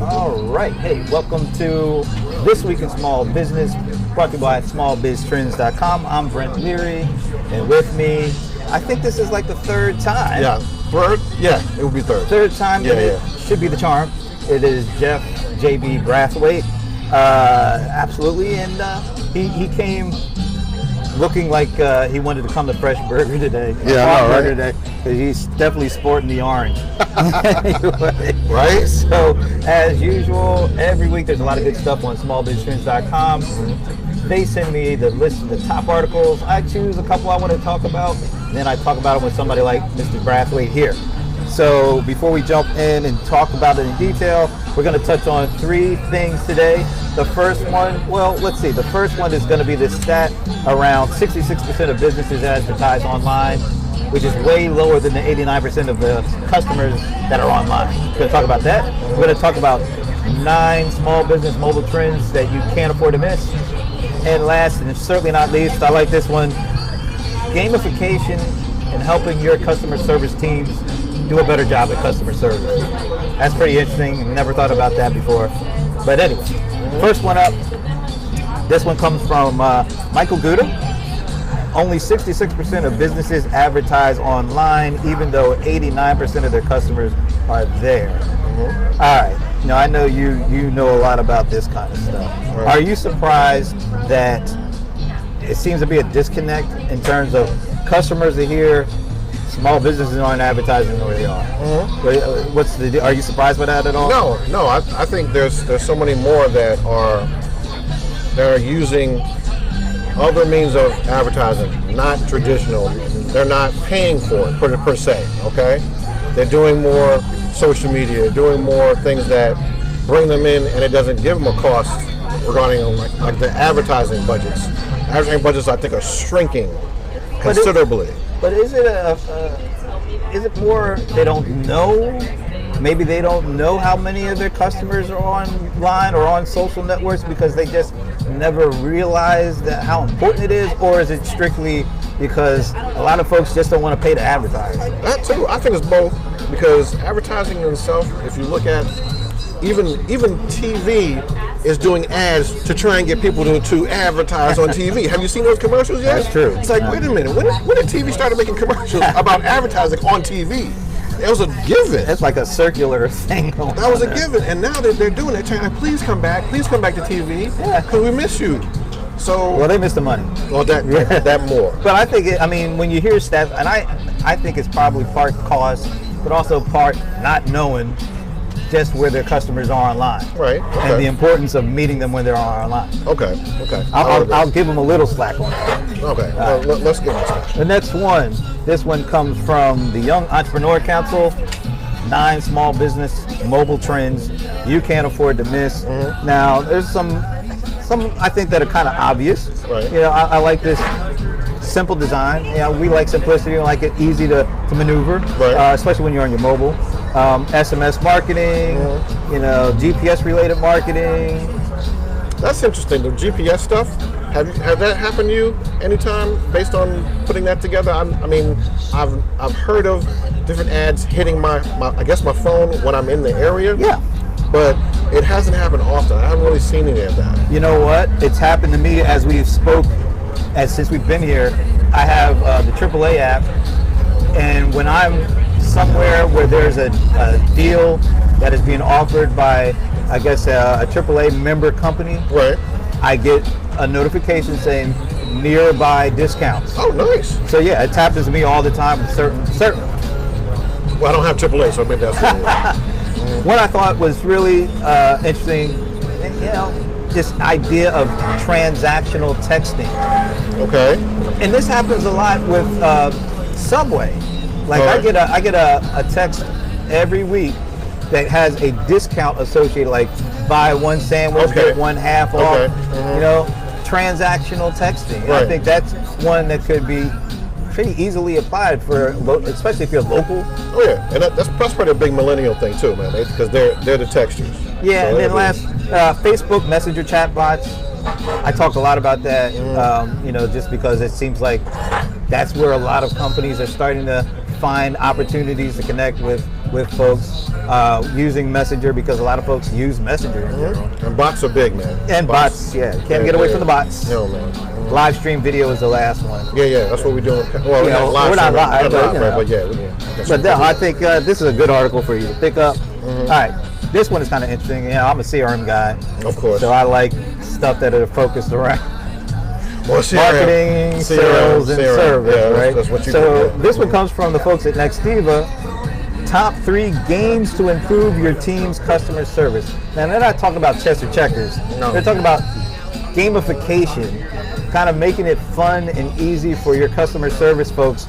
All right. Hey, welcome to This Week in Small Business, brought to you by smallbiztrends.com. I'm Brent Leary, and with me, I think this is like the third time. Yeah, third? Yeah, it would be third. Third time. Yeah, It should be the charm. It is Jeff JB Brathwaite. Absolutely. And he came looking like he wanted to come to Fresh Burger today. Yeah, I know, right? Burger today, because he's definitely sporting the orange. Anyway, Right? so, as usual, every week there's a lot of good stuff on smallbiztrends.com. They send me the list of the top articles. I choose a couple I want to talk about, and then I talk about them with somebody like Mr. Brathwaite here. So before we jump in and talk about it in detail, we're going to touch on three things today. The first one, well, let's see. The first one is going to be the stat around 66% of businesses advertise online, which is way lower than the 89% of the customers that are online. We're going to talk about that. We're going to talk about 9 small business mobile trends that you can't afford to miss. And last, and certainly not least, I like this one, gamification and helping your customer service teams do a better job at customer service. That's pretty interesting. Never thought about that before. But anyway, first one up. This one comes from Michael Gouda. Only 66% of businesses advertise online, even though 89% of their customers are there. All right. Now, I know you know a lot about this kind of stuff. Right. Are you surprised that it seems to be a disconnect in terms of customers are here, small businesses aren't advertising where they are? What's the? Are you surprised by that at all? No. I think there's so many more that are using other means of advertising, not traditional. They're not paying for it per se. Okay, they're doing more social media, doing more things that bring them in, and it doesn't give them a cost regarding like the advertising budgets. Advertising budgets, I think, are shrinking considerably. But is it is it more they don't know? Maybe they don't know how many of their customers are online or on social networks because they just never realized that how important it is, or is it strictly because a lot of folks just don't want to pay to advertise? That too. I think it's both, because advertising in itself, if you look at even TV is doing ads to try and get people to advertise on TV. Have you seen those commercials yet? That's true. It's like, wait a minute, when did TV started making commercials about advertising on TV? It was a given. It's like a circular thing. That was a given, and now they're doing it, saying, please come back to TV, because we miss you. So, well, they missed the money. Well, that more. But I think, when you hear stats, and I think it's probably part cost, but also part not knowing just where their customers are online. Right. Okay. And the importance of meeting them when they're online. Okay. I'll give them a little slack on that. Okay. Let's give them slack. The next one, this one comes from the Young Entrepreneur Council. 9 small business mobile trends you can't afford to miss. Now, there's some I think that are kind of obvious. Right. I like this simple design. We like simplicity. We like it easy to maneuver, right. Especially when you're on your mobile. SMS marketing, GPS related marketing. That's interesting. The GPS stuff. Have that happened to you anytime based on putting that together? I've heard of different ads hitting my phone when I'm in the area. Yeah. But it hasn't happened often. I haven't really seen any of that. You know what? It's happened to me as we've since we've been here. I have the AAA app, and when I'm somewhere where there's a deal that is being offered by, I guess, a AAA member company, right, I get a notification saying nearby discounts. Oh, nice. So yeah, it happens to me all the time with certain. Well, I don't have AAA, so maybe that's what What I thought was really interesting, this idea of transactional texting. Okay. And this happens a lot with Subway. Like, right. I get a text every week that has a discount associated, like buy one sandwich, get one half off. Transactional texting. Right. I think that's one that could be pretty easily applied for, especially if you're local. Oh yeah, and that's probably a big millennial thing too, man. Because they're the textures. Yeah, so and then last, Facebook Messenger chatbots. I talk a lot about that. Just because it seems like that's where a lot of companies are starting to find opportunities to connect with with folks using Messenger, because a lot of folks use Messenger in general. And bots are big, man. And bots, yeah. Can't get away from the bots. No, man. Live stream video is the last one. Yeah, that's what we're doing. Well, we're not live, but yeah. But I think this is a good article for you to pick up. All right, this one is kind of interesting. I'm a CRM guy. Of course. So I like stuff that are focused around marketing, CRM, sales, and service, right? That's what you so this one comes from the folks at Nextiva. Top 3 games to improve your team's customer service. Now, they're not talking about chess or checkers. No. They're talking about gamification, kind of making it fun and easy for your customer service folks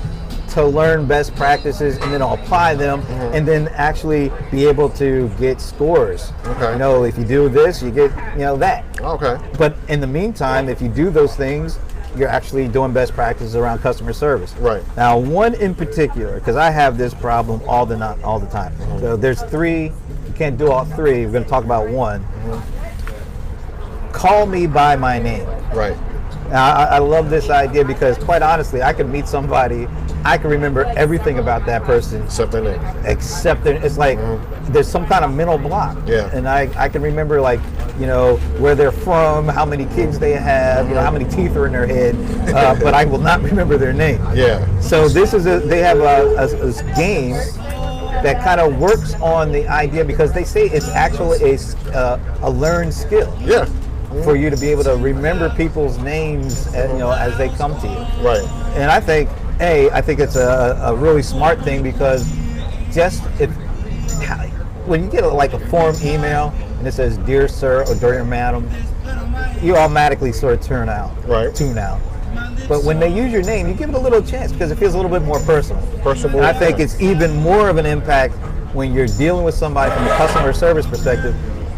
to learn best practices and then apply them, and then actually be able to get scores. Okay. If you do this, you get that. Okay. But in the meantime, if you do those things, you're actually doing best practices around customer service. Right. Now, one in particular, because I have this problem all the time. So there's 3. You can't do all 3. We're going to talk about one. Call me by my name. Right. Now, I love this idea because, quite honestly, I could meet somebody, I can remember everything about that person. Except their name. It's like there's some kind of mental block. Yeah. And I can remember, like, where they're from, how many kids they have, how many teeth are in their head, but I will not remember their name. Yeah. So they have a game that kind of works on the idea, because they say it's actually a learned skill. Yeah. For you to be able to remember people's names, as they come to you. Right. And I think it's a really smart thing, because when you get a form email and it says "Dear Sir" or "Dear Madam," you automatically sort of tune out. But when they use your name, you give it a little chance, because it feels a little bit more personal. And I think it's even more of an impact when you're dealing with somebody from a customer service perspective.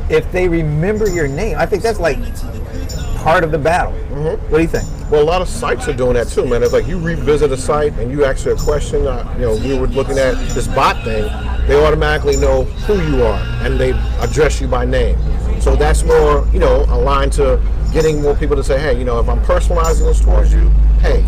If they remember your name, I think that's like part of the battle. What do you think? Well, a lot of sites are doing that too, man. It's like you revisit a site and you ask a question. We were looking at this bot thing. They automatically know who you are and they address you by name. So that's more, aligned to getting more people to say, hey, if I'm personalizing this towards you, hey,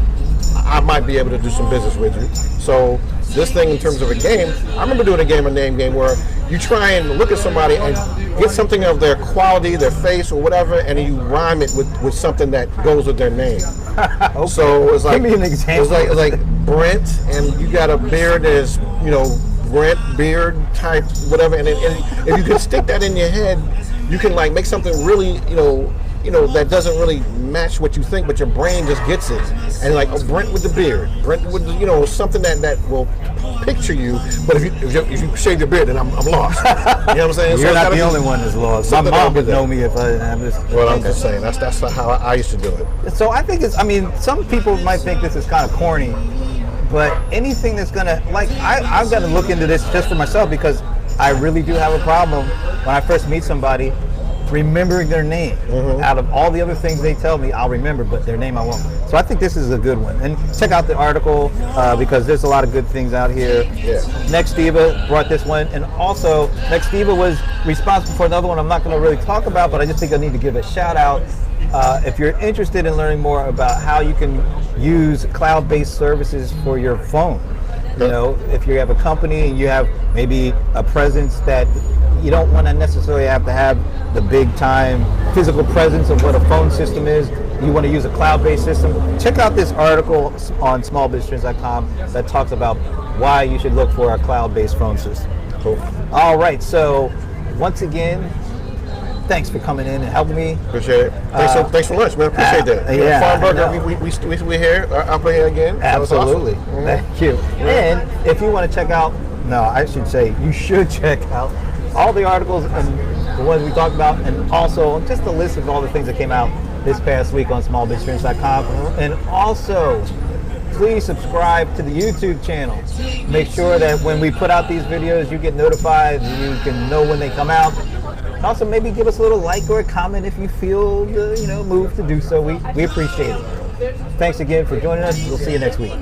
I might be able to do some business with you. So this thing in terms of a game, I remember doing a name game where you try and look at somebody and get something of their quality, their face or whatever, and you rhyme it with something that goes with their name. Okay. So it's like, give me an example. It's like Brent, and you got a beard that is, Brent beard type, whatever, and if you can stick that in your head, you can make something really, that doesn't really match what you think, but your brain just gets it. And Brent with the beard, Brent with something that will picture you. But if you shave your beard, then I'm lost. You know what I'm saying? You're not the only one that's lost. My mom would know me if I didn't have this. Well, I'm just saying that's how I used to do it. So I think some people might think this is kind of corny, but anything that's gonna I've got to look into this just for myself, because I really do have a problem when I first meet somebody remembering their name. Out of all the other things they tell me, I'll remember, but their name I won't. So I think this is a good one. And check out the article, because there's a lot of good things out here. Yeah. Nextiva brought this one, and also Nextiva was responsible for another one I'm not going to really talk about, but I just think I need to give a shout out. If you're interested in learning more about how you can use cloud-based services for your phone, if you have a company and you have maybe a presence that you don't want to necessarily have to have the big time physical presence of what a phone system is, you want to use a cloud-based system, check out this article on smallbusinesstrends.com that talks about why you should look for a cloud-based phone system. Cool. All right, so once again, thanks for coming in and helping me. Appreciate it. Thanks so much, man. Appreciate that. Yeah. Farm Burger, we here, up here again. Absolutely. Awesome. Thank you. And if you want to check out, you should check out all the articles and the ones we talked about, and also just a list of all the things that came out this past week on smallbusinesstrends.com. And also, please subscribe to the YouTube channel. Make sure that when we put out these videos, you get notified, you can know when they come out. And also, maybe give us a little like or a comment if you feel moved to do so. We appreciate it. Thanks again for joining us. We'll see you next week.